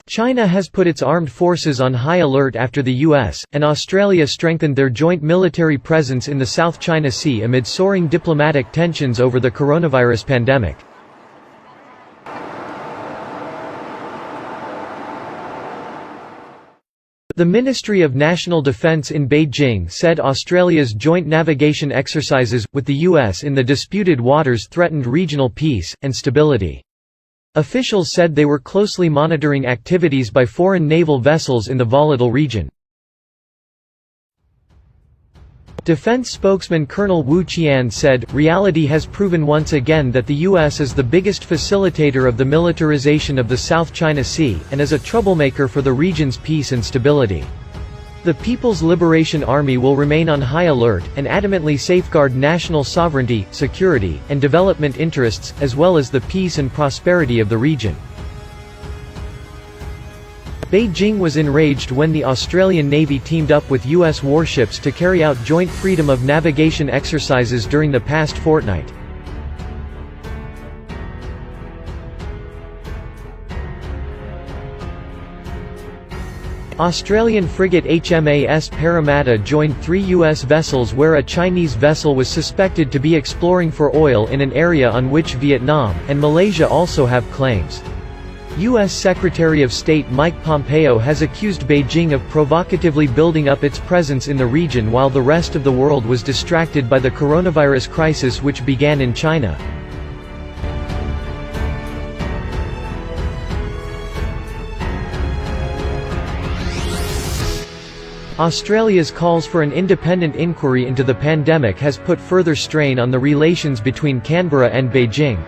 China has put its armed forces on high alert after the U.S. and Australia strengthened their joint military presence in the South China Sea amid soaring diplomatic tensions over the coronavirus pandemic. The Ministry of National Defence in Beijing said Australia's joint navigation exercises with the US in the disputed waters threatened regional peace and stability. Officials said they were closely monitoring activities by foreign naval vessels in the volatile region. Defense spokesman Colonel Wu Qian said, "Reality has proven once again that the U.S. is the biggest facilitator of the militarization of the South China Sea, and is a troublemaker for the region's peace and stability. The People's Liberation Army will remain on high alert, and adamantly safeguard national sovereignty, security, and development interests, as well as the peace and prosperity of the region." Beijing was enraged when the Australian Navy teamed up with U.S. warships to carry out joint freedom of navigation exercises during the past fortnight. Australian frigate HMAS Parramatta joined 3 U.S. vessels where a Chinese vessel was suspected to be exploring for oil in an area on which Vietnam and Malaysia also have claims. U.S. Secretary of State Mike Pompeo has accused Beijing of provocatively building up its presence in the region while the rest of the world was distracted by the coronavirus crisis which began in China. Australia's calls for an independent inquiry into the pandemic has put further strain on the relations between Canberra and Beijing.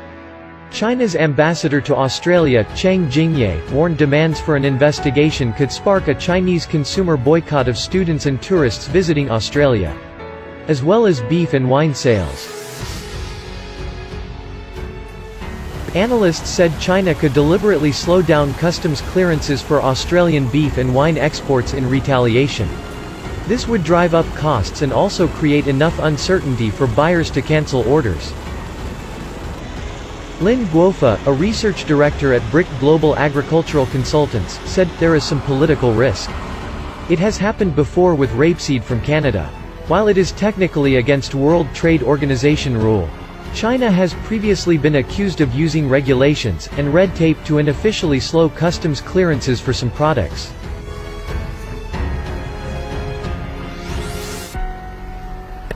China's ambassador to Australia, Cheng Jingye, warned demands for an investigation could spark a Chinese consumer boycott of students and tourists visiting Australia, as well as beef and wine sales. Analysts said China could deliberately slow down customs clearances for Australian beef and wine exports in retaliation. This would drive up costs and also create enough uncertainty for buyers to cancel orders. Lin Guofa, a research director at BRIC Global Agricultural Consultants, said, "There is some political risk. It has happened before with rapeseed from Canada. While it is technically against World Trade Organization rule, China has previously been accused of using regulations and red tape to unofficially slow customs clearances for some products."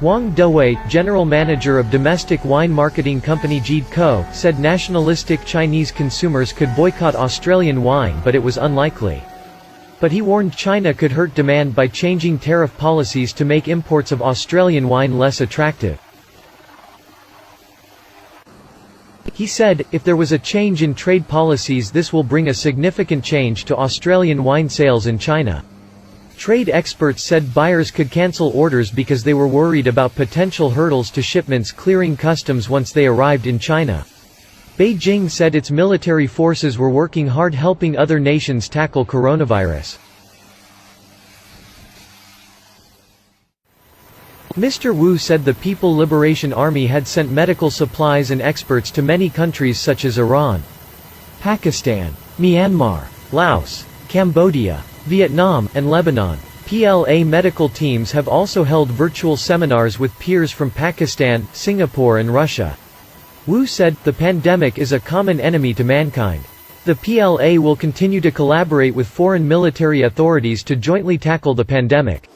Wang Dewei, general manager of domestic wine marketing company Jidco, said nationalistic Chinese consumers could boycott Australian wine but it was unlikely. But he warned China could hurt demand by changing tariff policies to make imports of Australian wine less attractive. He said, "If there was a change in trade policies, this will bring a significant change to Australian wine sales in China." Trade experts said buyers could cancel orders because they were worried about potential hurdles to shipments clearing customs once they arrived in China. Beijing said its military forces were working hard helping other nations tackle coronavirus. Mr. Wu said the People Liberation Army had sent medical supplies and experts to many countries such as Iran, Pakistan, Myanmar, Laos, Cambodia, Vietnam, and Lebanon. PLA medical teams have also held virtual seminars with peers from Pakistan, Singapore and Russia. Wu said, "The pandemic is a common enemy to mankind. The PLA will continue to collaborate with foreign military authorities to jointly tackle the pandemic."